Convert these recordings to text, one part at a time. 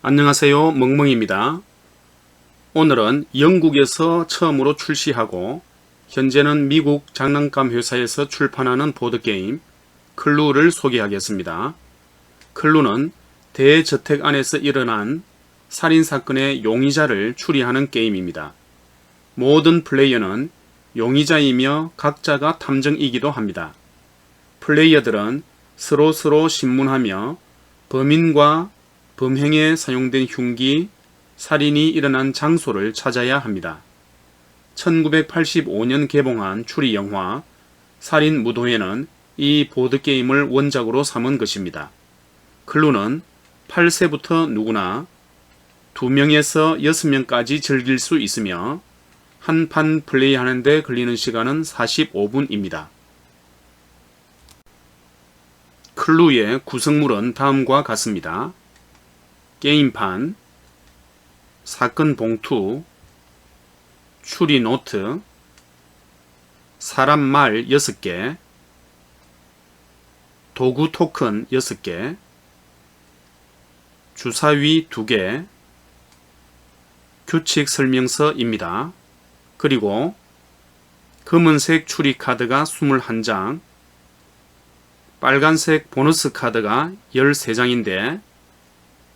안녕하세요. 멍멍입니다. 오늘은 영국에서 처음으로 출시하고 현재는 미국 장난감 회사에서 출판하는 보드게임 클루를 소개하겠습니다. 클루는 대저택 안에서 일어난 살인사건의 용의자를 추리하는 게임입니다. 모든 플레이어는 용의자이며 각자가 탐정이기도 합니다. 플레이어들은 서로 신문하며 범인과 범행에 사용된 흉기, 살인이 일어난 장소를 찾아야 합니다. 1985년 개봉한 추리 영화 살인 무도회는 이 보드게임을 원작으로 삼은 것입니다. 클루는 8세부터 누구나 2명에서 6명까지 즐길 수 있으며 한 판 플레이하는 데 걸리는 시간은 45분입니다. 클루의 구성물은 다음과 같습니다. 게임판, 사건 봉투, 추리 노트, 사람 말 6개, 도구 토큰 6개, 주사위 2개, 규칙 설명서입니다. 그리고 검은색 추리 카드가 21장, 빨간색 보너스 카드가 13장인데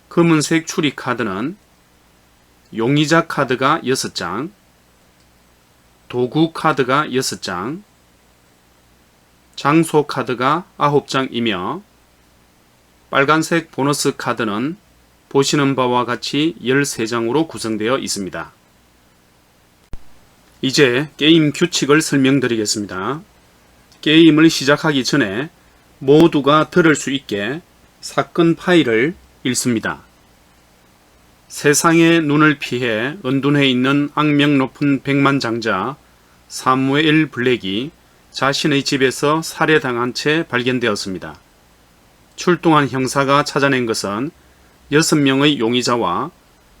검은색 추리 카드는 용의자 카드가 6장, 도구 카드가 6장, 장소 카드가 9장이며 빨간색 보너스 카드는 보시는 바와 같이 13장으로 구성되어 있습니다. 이제 게임 규칙을 설명드리겠습니다. 게임을 시작하기 전에 모두가 들을 수 있게 사건 파일을 읽습니다. 세상의 눈을 피해 은둔해 있는 악명 높은 백만장자 사무엘 블랙이 자신의 집에서 살해당한 채 발견되었습니다. 출동한 형사가 찾아낸 것은 6명의 용의자와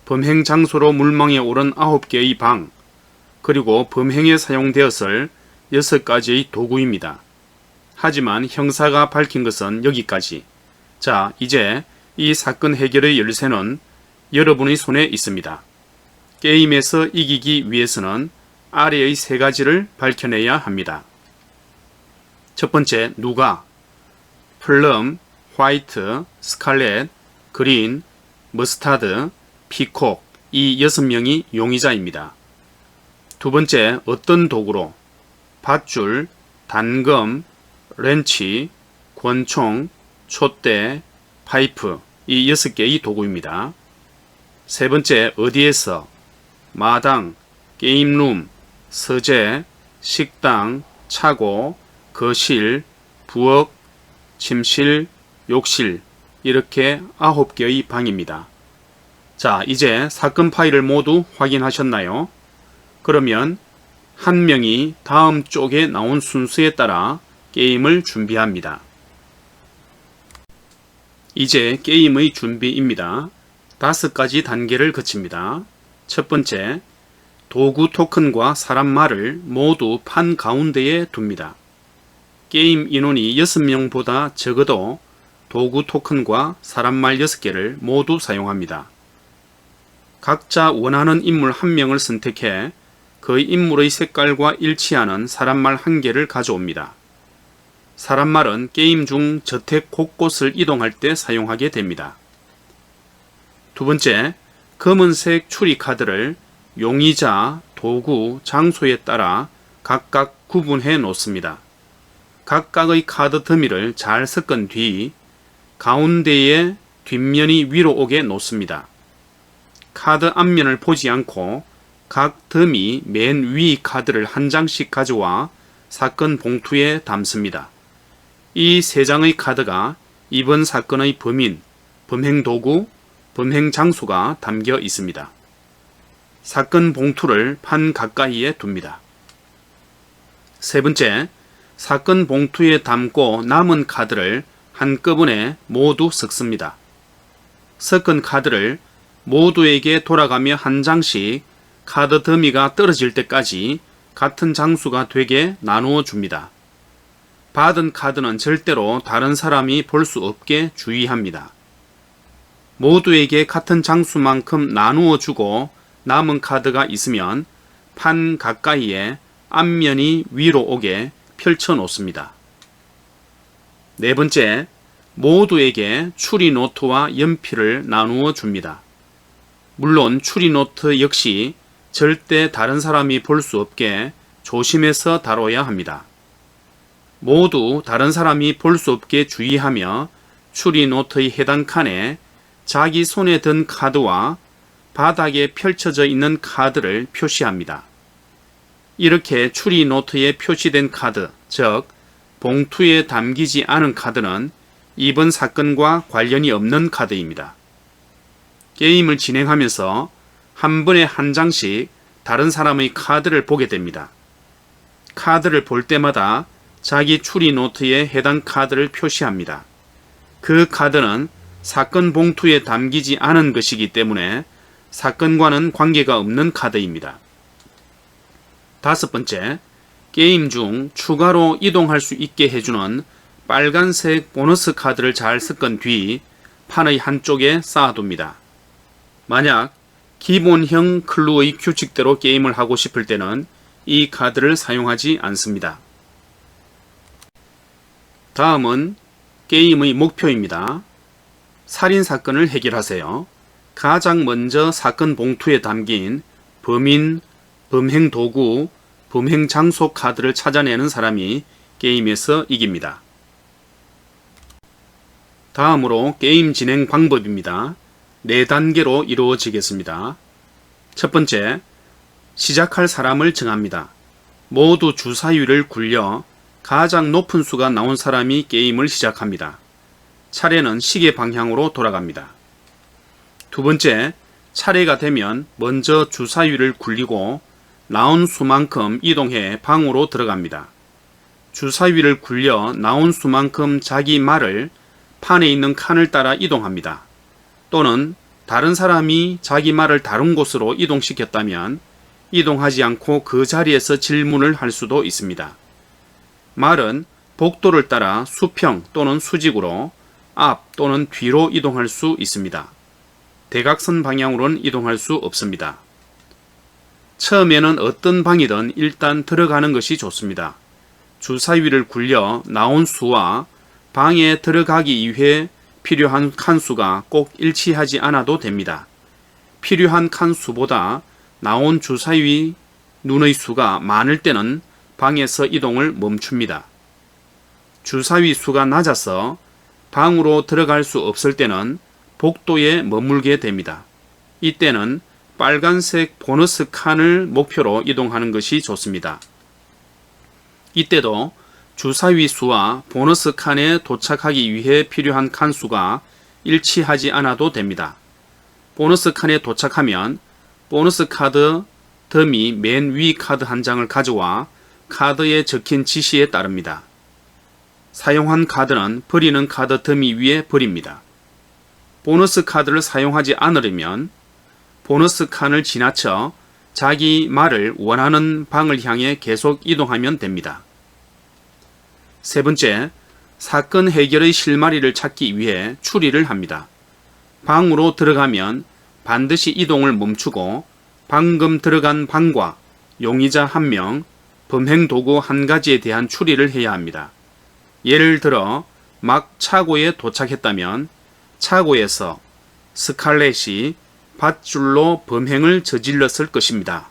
범행 장소로 물망에 오른 9개의 방, 그리고 범행에 사용되었을 6가지의 도구입니다. 하지만 형사가 밝힌 것은 여기까지. 자, 이제 이 사건 해결의 열쇠는 여러분의 손에 있습니다. 게임에서 이기기 위해서는 아래의 3가지를 밝혀내야 합니다. 첫 번째, 누가, 플럼, 화이트, 스칼렛, 그린, 머스타드, 피콕, 이 6명이 용의자입니다. 두 번째, 어떤 도구로, 밧줄, 단검, 렌치, 권총, 촛대, 파이프, 이 6개의 도구입니다. 세 번째, 어디에서, 마당, 게임룸, 서재, 식당, 차고, 거실, 부엌, 침실, 욕실, 이렇게 9개의 방입니다. 자, 이제 사건 파일을 모두 확인하셨나요? 그러면 한 명이 다음 쪽에 나온 순서에 따라 게임을 준비합니다. 이제 게임의 준비입니다. 5가지 단계를 거칩니다. 첫 번째, 도구 토큰과 사람 말을 모두 판 가운데에 둡니다. 게임 인원이 6명보다 적어도 도구 토큰과 사람 말 6개를 모두 사용합니다. 각자 원하는 인물 1명을 선택해 그 인물의 색깔과 일치하는 사람 말 1개를 가져옵니다. 사람 말은 게임 중 저택 곳곳을 이동할 때 사용하게 됩니다. 두 번째, 검은색 추리 카드를 용의자, 도구, 장소에 따라 각각 구분해 놓습니다. 각각의 카드 더미를 잘 섞은 뒤 가운데에 뒷면이 위로 오게 놓습니다. 카드 앞면을 보지 않고 각 더미 맨 위 카드를 한 장씩 가져와 사건 봉투에 담습니다. 이 3장의 카드가 이번 사건의 범인, 범행 도구, 범행 장소가 담겨 있습니다. 사건 봉투를 판 가까이에 둡니다. 세 번째, 사건 봉투에 담고 남은 카드를 한꺼번에 모두 섞습니다. 섞은 카드를 모두에게 돌아가며 한 장씩 카드 더미가 떨어질 때까지 같은 장수가 되게 나누어 줍니다. 받은 카드는 절대로 다른 사람이 볼 수 없게 주의합니다. 모두에게 같은 장수만큼 나누어 주고 남은 카드가 있으면 판 가까이에 앞면이 위로 오게 펼쳐 놓습니다. 네 번째, 모두에게 추리노트와 연필을 나누어 줍니다. 물론 추리노트 역시 절대 다른 사람이 볼 수 없게 조심해서 다뤄야 합니다. 모두 다른 사람이 볼 수 없게 주의하며 추리노트의 해당 칸에 자기 손에 든 카드와 바닥에 펼쳐져 있는 카드를 표시합니다. 이렇게 추리노트에 표시된 카드, 즉 봉투에 담기지 않은 카드는 이번 사건과 관련이 없는 카드입니다. 게임을 진행하면서 한 번에 한 장씩 다른 사람의 카드를 보게 됩니다. 카드를 볼 때마다 자기 추리노트에 해당 카드를 표시합니다. 그 카드는 사건 봉투에 담기지 않은 것이기 때문에 사건과는 관계가 없는 카드입니다. 다섯 번째, 게임 중 추가로 이동할 수 있게 해주는 빨간색 보너스 카드를 잘 섞은 뒤 판의 한쪽에 쌓아둡니다. 만약 기본형 클루의 규칙대로 게임을 하고 싶을 때는 이 카드를 사용하지 않습니다. 다음은 게임의 목표입니다. 살인사건을 해결하세요. 가장 먼저 사건 봉투에 담긴 범인, 범행 도구, 범행 장소 카드를 찾아내는 사람이 게임에서 이깁니다. 다음으로 게임 진행 방법입니다. 4단계로 이루어지겠습니다. 첫 번째, 시작할 사람을 정합니다. 모두 주사위를 굴려 가장 높은 수가 나온 사람이 게임을 시작합니다. 차례는 시계 방향으로 돌아갑니다. 두 번째, 차례가 되면 먼저 주사위를 굴리고 나온 수만큼 이동해 방으로 들어갑니다. 주사위를 굴려 나온 수만큼 자기 말을 판에 있는 칸을 따라 이동합니다. 또는 다른 사람이 자기 말을 다른 곳으로 이동시켰다면 이동하지 않고 그 자리에서 질문을 할 수도 있습니다. 말은 복도를 따라 수평 또는 수직으로 앞 또는 뒤로 이동할 수 있습니다. 대각선 방향으로는 이동할 수 없습니다. 처음에는 어떤 방이든 일단 들어가는 것이 좋습니다. 주사위를 굴려 나온 수와 방에 들어가기 위해 필요한 칸수가 꼭 일치하지 않아도 됩니다. 필요한 칸수보다 나온 주사위 눈의 수가 많을 때는 방에서 이동을 멈춥니다. 주사위 수가 낮아서 방으로 들어갈 수 없을 때는 복도에 머물게 됩니다. 이때는 빨간색 보너스 칸을 목표로 이동하는 것이 좋습니다. 이때도 주사위 수와 보너스 칸에 도착하기 위해 필요한 칸수가 일치하지 않아도 됩니다. 보너스 칸에 도착하면 보너스 카드 더미 맨 위 카드 한 장을 가져와 카드에 적힌 지시에 따릅니다. 사용한 카드는 버리는 카드 더미 위에 버립니다. 보너스 카드를 사용하지 않으려면 보너스 칸을 지나쳐 자기 말을 원하는 방을 향해 계속 이동하면 됩니다. 세 번째, 사건 해결의 실마리를 찾기 위해 추리를 합니다. 방으로 들어가면 반드시 이동을 멈추고 방금 들어간 방과 용의자 1명, 범행 도구 1가지에 대한 추리를 해야 합니다. 예를 들어 막 차고에 도착했다면 차고에서 스칼렛이 밧줄로 범행을 저질렀을 것입니다.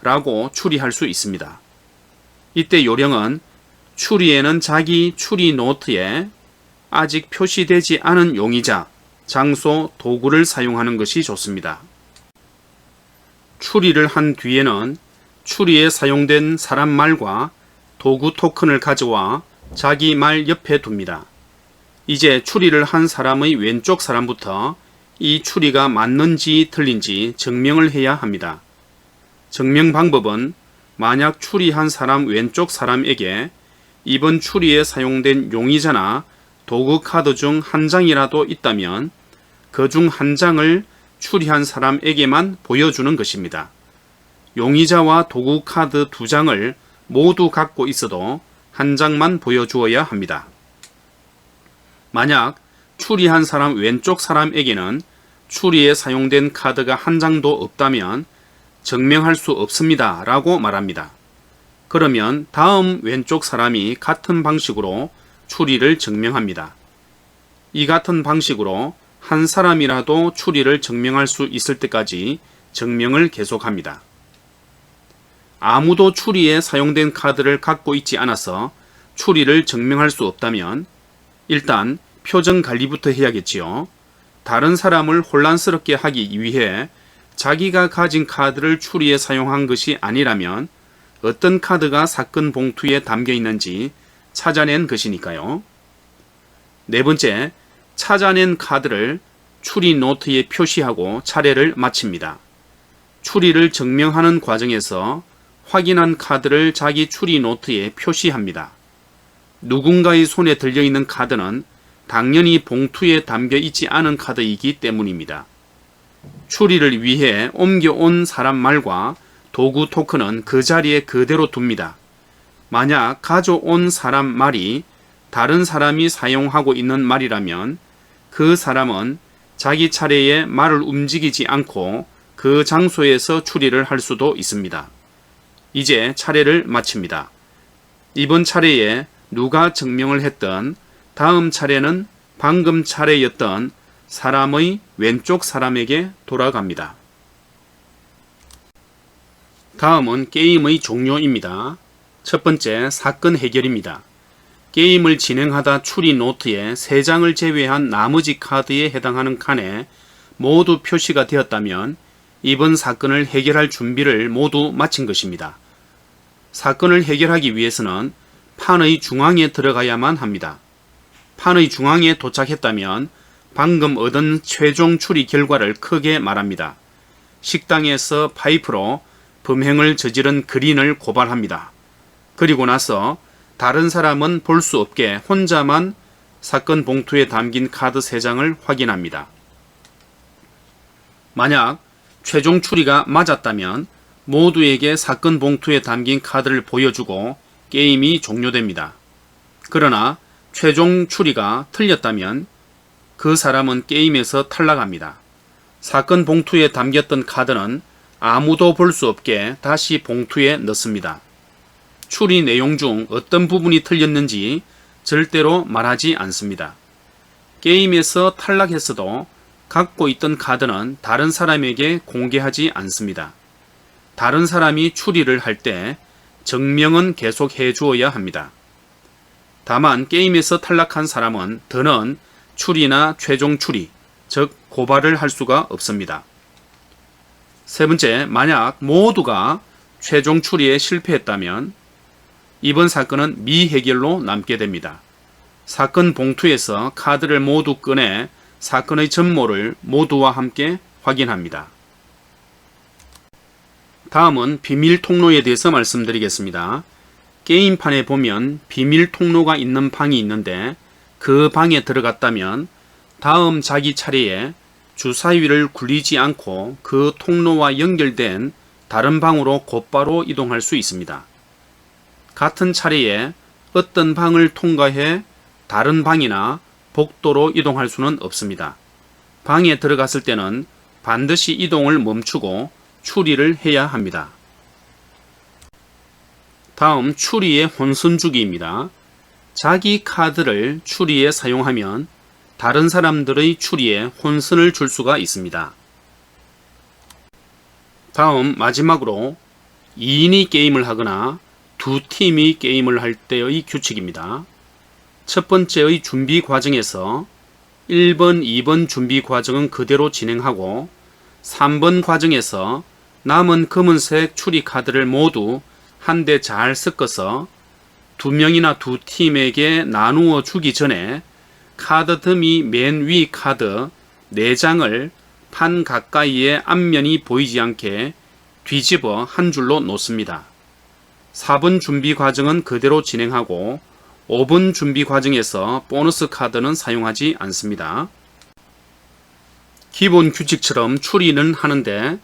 라고 추리할 수 있습니다. 이때 요령은 추리에는 자기 추리 노트에 아직 표시되지 않은 용의자, 장소, 도구를 사용하는 것이 좋습니다. 추리를 한 뒤에는 추리에 사용된 사람 말과 도구 토큰을 가져와 자기 말 옆에 둡니다. 이제 추리를 한 사람의 왼쪽 사람부터 이 추리가 맞는지 틀린지 증명을 해야 합니다. 증명 방법은 만약 추리한 사람 왼쪽 사람에게 이번 추리에 사용된 용의자나 도구 카드 중 한 장이라도 있다면 그 중 한 장을 추리한 사람에게만 보여주는 것입니다. 용의자와 도구 카드 2장을 모두 갖고 있어도 한 장만 보여주어야 합니다. 만약 추리한 사람 왼쪽 사람에게는 추리에 사용된 카드가 한 장도 없다면 증명할 수 없습니다 라고 말합니다. 그러면 다음 왼쪽 사람이 같은 방식으로 추리를 증명합니다. 이 같은 방식으로 한 사람이라도 추리를 증명할 수 있을 때까지 증명을 계속합니다. 아무도 추리에 사용된 카드를 갖고 있지 않아서 추리를 증명할 수 없다면 일단 표정 관리부터 해야겠지요. 다른 사람을 혼란스럽게 하기 위해 자기가 가진 카드를 추리에 사용한 것이 아니라면 어떤 카드가 사건 봉투에 담겨 있는지 찾아낸 것이니까요. 네 번째, 찾아낸 카드를 추리 노트에 표시하고 차례를 마칩니다. 추리를 증명하는 과정에서 확인한 카드를 자기 추리 노트에 표시합니다. 누군가의 손에 들려있는 카드는 당연히 봉투에 담겨 있지 않은 카드이기 때문입니다. 추리를 위해 옮겨온 사람 말과 도구 토큰은 그 자리에 그대로 둡니다. 만약 가져온 사람 말이 다른 사람이 사용하고 있는 말이라면 그 사람은 자기 차례에 말을 움직이지 않고 그 장소에서 추리를 할 수도 있습니다. 이제 차례를 마칩니다. 이번 차례에 누가 증명을 했든 다음 차례는 방금 차례였던 사람의 왼쪽 사람에게 돌아갑니다. 다음은 게임의 종료입니다. 첫 번째, 사건 해결입니다. 게임을 진행하다 추리 노트에 3장을 제외한 나머지 카드에 해당하는 칸에 모두 표시가 되었다면 이번 사건을 해결할 준비를 모두 마친 것입니다. 사건을 해결하기 위해서는 판의 중앙에 들어가야만 합니다. 판의 중앙에 도착했다면 방금 얻은 최종 추리 결과를 크게 말합니다. 식당에서 파이프로 범행을 저지른 그린을 고발합니다. 그리고 나서 다른 사람은 볼 수 없게 혼자만 사건 봉투에 담긴 카드 3장을 확인합니다. 만약 최종 추리가 맞았다면 모두에게 사건 봉투에 담긴 카드를 보여주고 게임이 종료됩니다. 그러나 최종 추리가 틀렸다면 그 사람은 게임에서 탈락합니다. 사건 봉투에 담겼던 카드는 아무도 볼 수 없게 다시 봉투에 넣습니다. 추리 내용 중 어떤 부분이 틀렸는지 절대로 말하지 않습니다. 게임에서 탈락했어도 갖고 있던 카드는 다른 사람에게 공개하지 않습니다. 다른 사람이 추리를 할 때 증명은 계속 해주어야 합니다. 다만 게임에서 탈락한 사람은 더는 추리나 최종 추리, 즉 고발을 할 수가 없습니다. 세 번째, 만약 모두가 최종 추리에 실패했다면 이번 사건은 미해결로 남게 됩니다. 사건 봉투에서 카드를 모두 꺼내 사건의 전모를 모두와 함께 확인합니다. 다음은 비밀 통로에 대해서 말씀드리겠습니다. 게임판에 보면 비밀 통로가 있는 방이 있는데 그 방에 들어갔다면 다음 자기 차례에 주사위를 굴리지 않고 그 통로와 연결된 다른 방으로 곧바로 이동할 수 있습니다. 같은 차례에 어떤 방을 통과해 다른 방이나 복도로 이동할 수는 없습니다. 방에 들어갔을 때는 반드시 이동을 멈추고 추리를 해야 합니다. 다음 추리의 혼선주기입니다. 자기 카드를 추리에 사용하면 다른 사람들의 추리에 혼선을 줄 수가 있습니다. 다음 마지막으로 2인이 게임을 하거나 두 팀이 게임을 할 때의 규칙입니다. 첫 번째의 준비 과정에서 1번, 2번 준비 과정은 그대로 진행하고 3번 과정에서 남은 검은색 추리 카드를 모두 한데 잘 섞어서 2명이나 두 팀에게 나누어 주기 전에 카드 더미 맨 위 카드 4장을 판 가까이에 앞면이 보이지 않게 뒤집어 한 줄로 놓습니다. 4번 준비 과정은 그대로 진행하고 5번 준비 과정에서 보너스 카드는 사용하지 않습니다. 기본 규칙처럼 추리는 하는데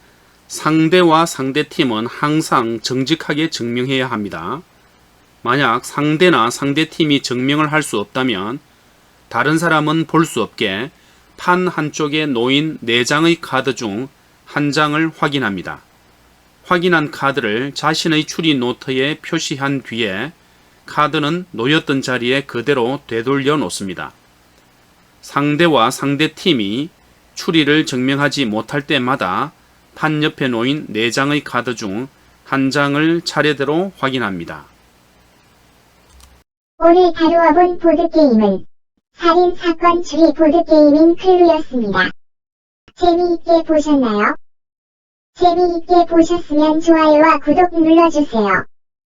상대와 상대팀은 항상 정직하게 증명해야 합니다. 만약 상대나 상대팀이 증명을 할 수 없다면 다른 사람은 볼 수 없게 판 한쪽에 놓인 4장의 카드 중 한 장을 확인합니다. 확인한 카드를 자신의 추리 노트에 표시한 뒤에 카드는 놓였던 자리에 그대로 되돌려 놓습니다. 상대와 상대팀이 추리를 증명하지 못할 때마다 판 옆에 놓인 4장의 카드 중 한 장을 차례대로 확인합니다. 오늘 다루어본 보드게임은 살인사건 추리 보드게임인 클루였습니다. 재미있게 보셨나요? 재미있게 보셨으면 좋아요와 구독 눌러주세요.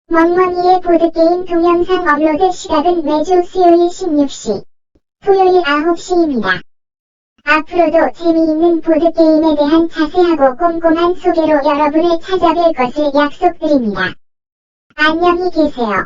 멍멍이의 보드게임 동영상 업로드 시각은 매주 수요일 16시, 토요일 9시입니다. 앞으로도 재미있는 보드게임에 대한 자세하고 꼼꼼한 소개로 여러분을 찾아뵐 것을 약속드립니다. 안녕히 계세요.